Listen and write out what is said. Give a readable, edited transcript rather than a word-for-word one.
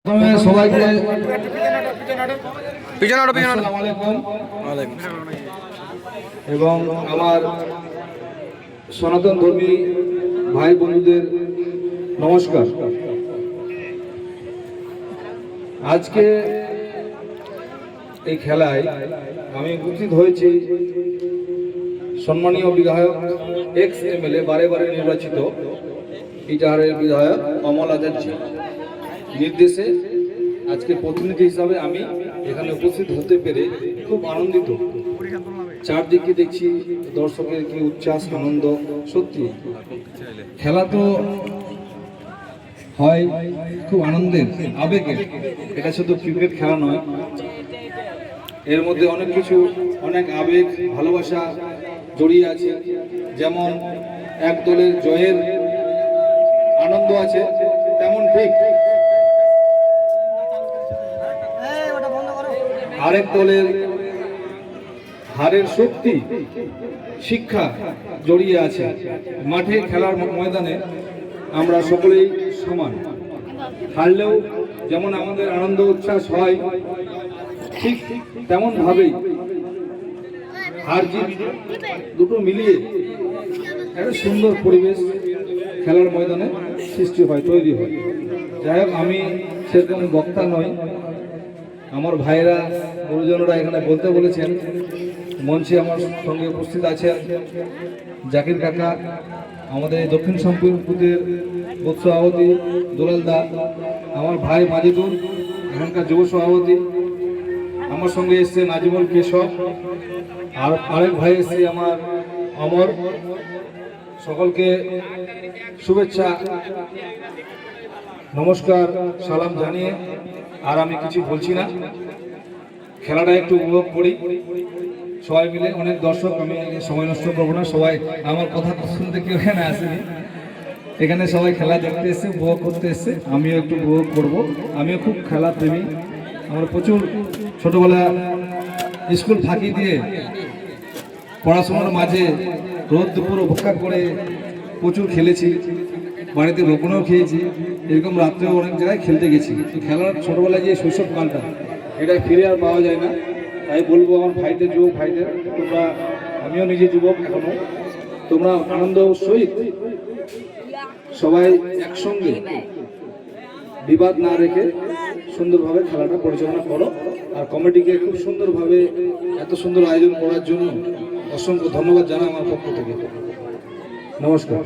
সবাইকে এবং আমার সনাতন ধর্মী ভাই বন্ধুদের নমস্কার। আজকে এই খেলায় আমি উপস্থিত হয়েছি সম্মানীয় বিধায়ক এক্স এমএলএ বারে নির্বাচিত ইটাহারের বিধায়ক অমল আচার্য নির্দেশে আজকে প্রতিনিধি হিসাবে আমি এখানে উপস্থিত হতে পেরে খুব আনন্দিত। চারদিকে দেখছি দর্শকের কি উচ্ছ্বাস আনন্দ। সত্যি খেলা তো হয় খুব আনন্দের আবেগের, এটা শুধু ক্রিকেট খেলা নয়, এর মধ্যে অনেক কিছু অনেক আবেগ ভালোবাসা জড়িয়ে আছে। যেমন এক দলের জয়ের আনন্দ আছে, তেমন ঠিক আরেক দলের হারের শক্তি শিক্ষা জড়িয়ে আছে। মাঠে খেলার ময়দানে আমরা সকলেই সমান, হারলেও যেমন আমাদের আনন্দ উচ্ছ্বাস হয়, ঠিক তেমন ভাবেই হার জিত দুটো মিলিয়ে একটা সুন্দর পরিবেশ খেলার ময়দানে সৃষ্টি হয়, তৈরি হয়। যাই হোক, আমি সেরকম বক্তা নই, আমার ভাইরা গুরুজনরা এখানে বলতে বলেছেন। মঞ্চে আমার সঙ্গে উপস্থিত আছেন জাকির কাকা, আমাদের দক্ষিণ সম্পুরের বুথ সভাপতি দুলাল দা, আমার ভাই মাজেদুল এখানকার যুব সভাপতি, আমার সঙ্গে এসছে নাজিমুল কেশব, আর আরেক ভাই এসছে আমার অমর। সকলকে শুভেচ্ছা নমস্কার সালাম জানিয়ে আর আমি কিছু বলছি না, খেলাটা একটু উপভোগ করি সবাই মিলে। অনেক দর্শক, আমি সময় নষ্ট করবো না, সবাই আমার কথা শুনতে কেউ এখানে আসেনি, এখানে সবাই খেলা দেখতে এসছে, উপভোগ করতে এসছে, আমিও একটু উপভোগ করব। আমিও খুব খেলা প্রেমী, আমার প্রচুর ছোটবেলা স্কুল ফাঁকি দিয়ে পড়াশোনার মাঝে রোদ দুপুর অপেক্ষা করে প্রচুর খেলেছি, বাড়িতে রোপণও খেয়েছি, এরকম রাত্রেও অনেক জায়গায় খেলতে গেছি। খেলার ছোটবেলায় যে শৈশবকালটা, এটা ফিরে আর পাওয়া যায় না। তাই বলবো আমার ভাইদের, যুবক ভাইদের, তোমরা, আমিও নিজে যুবক এখনো, তোমরা আনন্দ সহিত সবাই একসঙ্গে বিবাদ না রেখে সুন্দরভাবে খেলাটা পরিচালনা করো। আর কমিটিকে খুব সুন্দরভাবে এত সুন্দর আয়োজন করার জন্য অসংখ্য ধন্যবাদ জানাই আমার পক্ষ থেকে। নমস্কার।